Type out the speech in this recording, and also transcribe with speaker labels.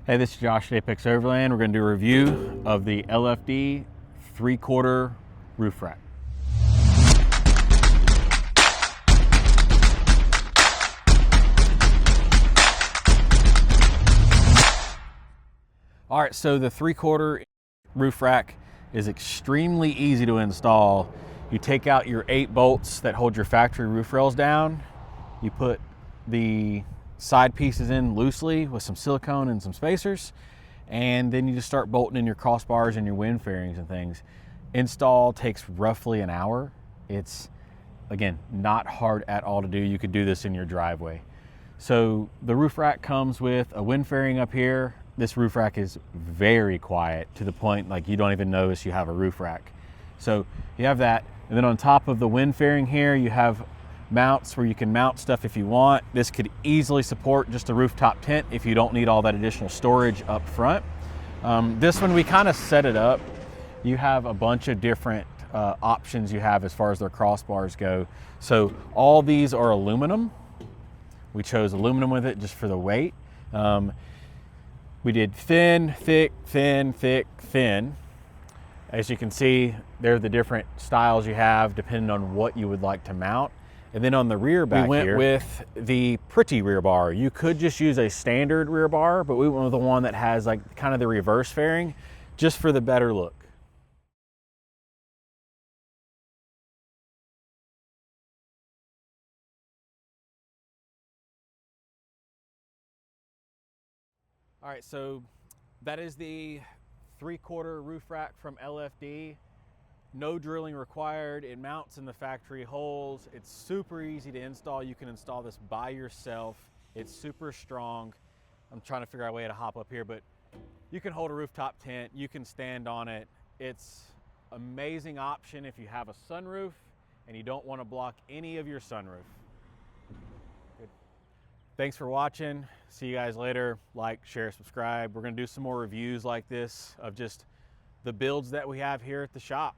Speaker 1: Hey, this is Josh at Apex Overland. We're going to do a review of the LFD 3/4 roof rack. All right, so the 3/4 roof rack is extremely easy to install. You take out your 8 bolts that hold your factory roof rails down. You put the side pieces in loosely with some silicone and some spacers, and then you just start bolting in your crossbars and your wind fairings and things. Install takes roughly an hour. It's, again, not hard at all to do. You could do this in your driveway. So the roof rack comes with a wind fairing up here. This roof rack is very quiet to the point like you don't even notice you have a roof rack. So you have that, and then on top of the wind fairing here, you have mounts where you can mount stuff if you want. This could easily support just a rooftop tent if you don't need all that additional storage up front. This one, we kind of set it up. You have a bunch of different options you have as far as their crossbars go. So all these are aluminum. We chose aluminum with it just for the weight. We did thin, thick, thin, thick, thin. As you can see, they're the different styles you have depending on what you would like to mount. And then on the rear back here, we went with the pretty rear bar. You could just use a standard rear bar, but we went with the one that has like kind of the reverse fairing just for the better look. All right, so that is the 3/4 roof rack from LFD. No drilling required. It mounts in the factory holes. It's super easy to install. You can install this by yourself. It's super strong. I'm trying to figure out a way to hop up here, but you can hold a rooftop tent. You can stand on it. It's an amazing option if you have a sunroof and you don't want to block any of your sunroof. Good. Thanks for watching. See you guys later. Like, share, subscribe. We're going to do some more reviews like this of just the builds that we have here at the shop.